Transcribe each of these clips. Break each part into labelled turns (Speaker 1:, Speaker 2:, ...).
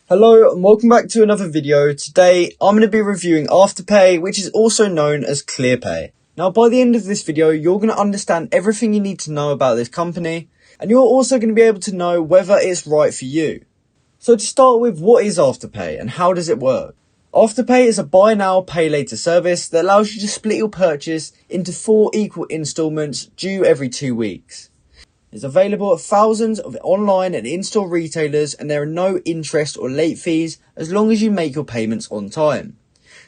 Speaker 1: Hello and welcome back to another video. Today I'm going to be reviewing Afterpay, which is also known as Clearpay. Now by the end of this video you're going to understand everything you need to know about this company, and you're also going to be able to know whether it's right for you. So to start with, what is Afterpay and how does it work? Afterpay is a buy now pay later service that allows you to split your purchase into 4 equal installments due every 2 weeks. It's available at thousands of online and in-store retailers, and there are no interest or late fees as long as you make your payments on time.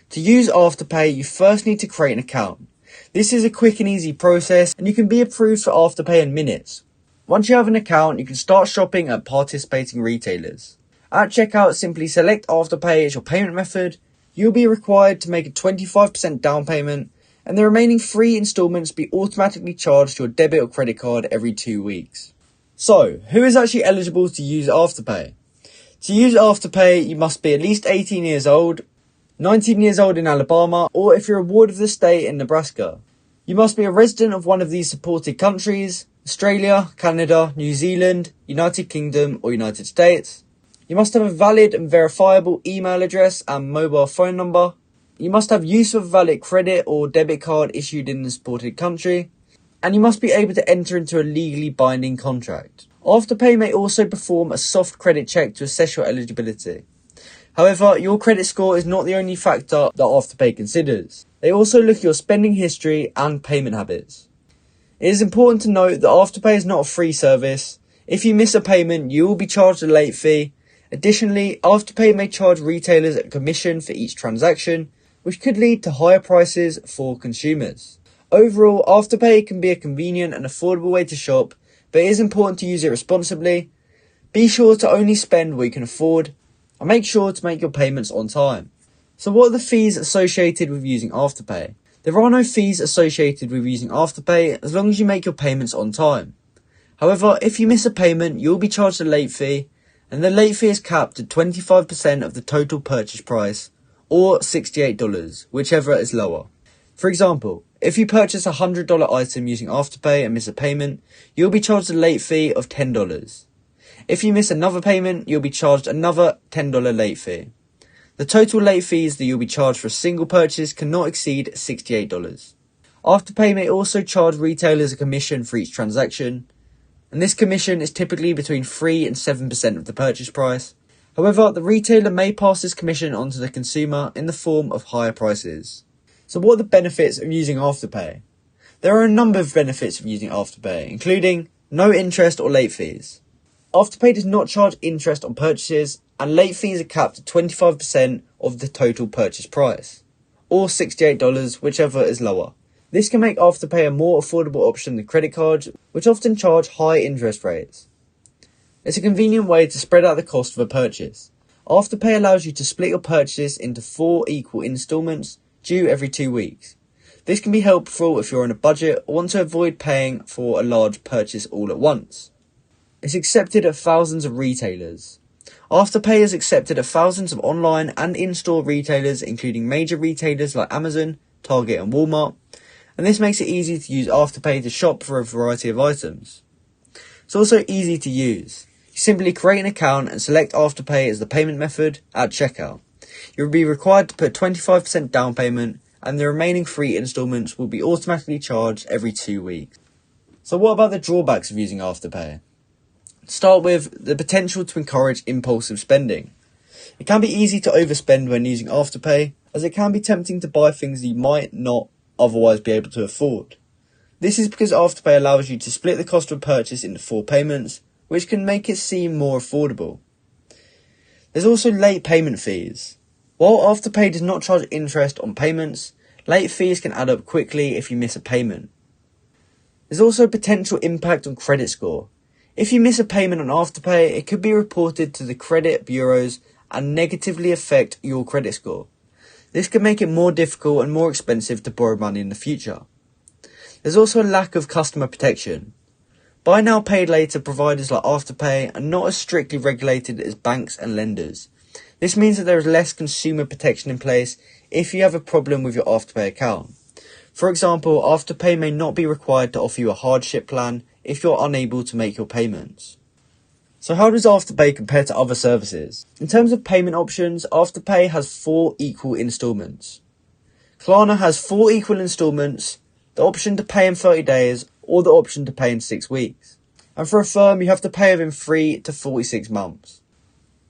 Speaker 1: To use Afterpay, you first need to create an account. This is a quick and easy process, and you can be approved for Afterpay in minutes. Once you have an account, you can start shopping at participating retailers. At checkout, simply select Afterpay as your payment method. You'll be required to make a 25% down payment, and the remaining 3 installments be automatically charged to your debit or credit card every 2 weeks. So, who is actually eligible to use Afterpay? To use Afterpay, you must be at least 18 years old, 19 years old in Alabama, or if you're a ward of the state in Nebraska. You must be a resident of one of these supported countries: Australia, Canada, New Zealand, United Kingdom, or United States. You must have a valid and verifiable email address and mobile phone number. You must have use of a valid credit or debit card issued in the supported country, and you must be able to enter into a legally binding contract. Afterpay may also perform a soft credit check to assess your eligibility. However, your credit score is not the only factor that Afterpay considers. They also look at your spending history and payment habits. It is important to note that Afterpay is not a free service. If you miss a payment, you will be charged a late fee. Additionally, Afterpay may charge retailers a commission for each transaction, which could lead to higher prices for consumers. Overall, Afterpay can be a convenient and affordable way to shop, but it is important to use it responsibly. Be sure to only spend what you can afford, and make sure to make your payments on time. So what are the fees associated with using Afterpay? There are no fees associated with using Afterpay as long as you make your payments on time. However, if you miss a payment, you'll be charged a late fee, and the late fee is capped at 25% of the total purchase price, or $68, whichever is lower. For example, if you purchase a $100 item using Afterpay and miss a payment, you'll be charged a late fee of $10. If you miss another payment, you'll be charged another $10 late fee. The total late fees that you'll be charged for a single purchase cannot exceed $68. Afterpay may also charge retailers a commission for each transaction, and this commission is typically between 3 and 7% of the purchase price. However, the retailer may pass this commission onto the consumer in the form of higher prices. So what are the benefits of using Afterpay? There are a number of benefits of using Afterpay, including no interest or late fees. Afterpay does not charge interest on purchases, and late fees are capped at 25% of the total purchase price, or $68, whichever is lower. This can make Afterpay a more affordable option than credit cards, which often charge high interest rates. It's a convenient way to spread out the cost of a purchase. Afterpay allows you to split your purchase into 4 equal installments due every 2 weeks. This can be helpful if you're on a budget or want to avoid paying for a large purchase all at once. It's accepted at thousands of retailers. Afterpay is accepted at thousands of online and in-store retailers, including major retailers like Amazon, Target and Walmart, and this makes it easy to use Afterpay to shop for a variety of items. It's also easy to use. You simply create an account and select Afterpay as the payment method at checkout. You will be required to put 25% down payment, and the remaining 3 installments will be automatically charged every 2 weeks. So what about the drawbacks of using Afterpay? To start with, the potential to encourage impulsive spending. It can be easy to overspend when using Afterpay, as it can be tempting to buy things that you might not otherwise be able to afford. This is because Afterpay allows you to split the cost of a purchase into 4 payments, which can make it seem more affordable. There's also late payment fees. While Afterpay does not charge interest on payments, late fees can add up quickly if you miss a payment. There's also a potential impact on credit score. If you miss a payment on Afterpay, it could be reported to the credit bureaus and negatively affect your credit score. This can make it more difficult and more expensive to borrow money in the future. There's also a lack of customer protection. Buy now pay later providers like Afterpay are not as strictly regulated as banks and lenders. This means that there is less consumer protection in place if you have a problem with your Afterpay account. For example, Afterpay may not be required to offer you a hardship plan if you're unable to make your payments. So how does Afterpay compare to other services? In terms of payment options, Afterpay has 4 equal instalments. Klarna has 4 equal instalments, the option to pay in 30 days or the option to pay in 6 weeks. And for Affirm, you have to pay within 3 to 46 months.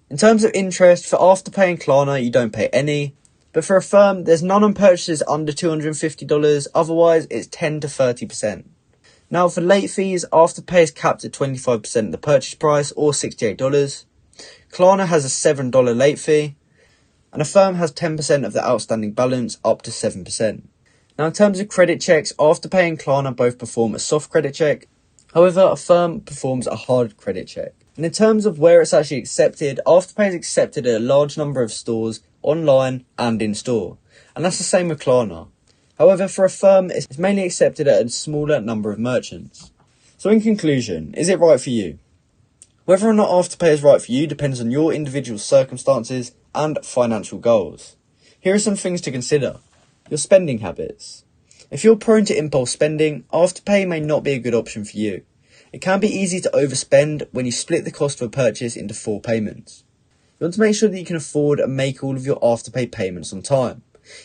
Speaker 1: In terms of interest, for Afterpay and Klarna, you don't pay any. But for Affirm, there's none on purchases under $250, otherwise it's 10 to 30%. Now for late fees, Afterpay is capped at 25% of the purchase price or $68. Klarna has a $7 late fee, and Affirm has 10% of the outstanding balance up to 7%. Now in terms of credit checks, Afterpay and Klarna both perform a soft credit check. However, Affirm performs a hard credit check. And in terms of where it's actually accepted, Afterpay is accepted at a large number of stores, online and in store. And that's the same with Klarna. However, for Affirm, it's mainly accepted at a smaller number of merchants. So in conclusion, is it right for you? Whether or not Afterpay is right for you depends on your individual circumstances and financial goals. Here are some things to consider. Your spending habits. If you're prone to impulse spending, Afterpay may not be a good option for you. It can be easy to overspend when you split the cost of a purchase into 4 payments. You want to make sure that you can afford and make all of your Afterpay payments on time.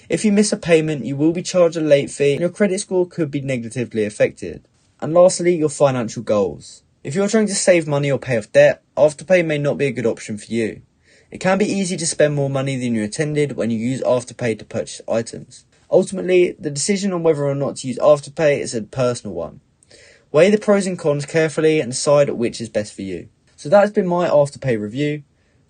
Speaker 1: If you miss a payment, you will be charged a late fee and your credit score could be negatively affected. And lastly, your financial goals. If you're trying to save money or pay off debt, Afterpay may not be a good option for you. It can be easy to spend more money than you intended when you use Afterpay to purchase items. Ultimately, the decision on whether or not to use Afterpay is a personal one. Weigh the pros and cons carefully and decide which is best for you. So that has been my Afterpay review.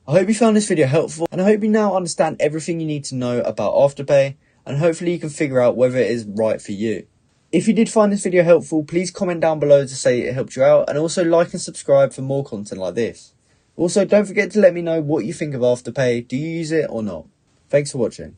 Speaker 1: I hope you found this video helpful, and I hope you now understand everything you need to know about Afterpay, and hopefully you can figure out whether it is right for you. If you did find this video helpful, please comment down below to say it helped you out, and also like and subscribe for more content like this. Also, don't forget to let me know what you think of Afterpay. Do you use it or not? Thanks for watching.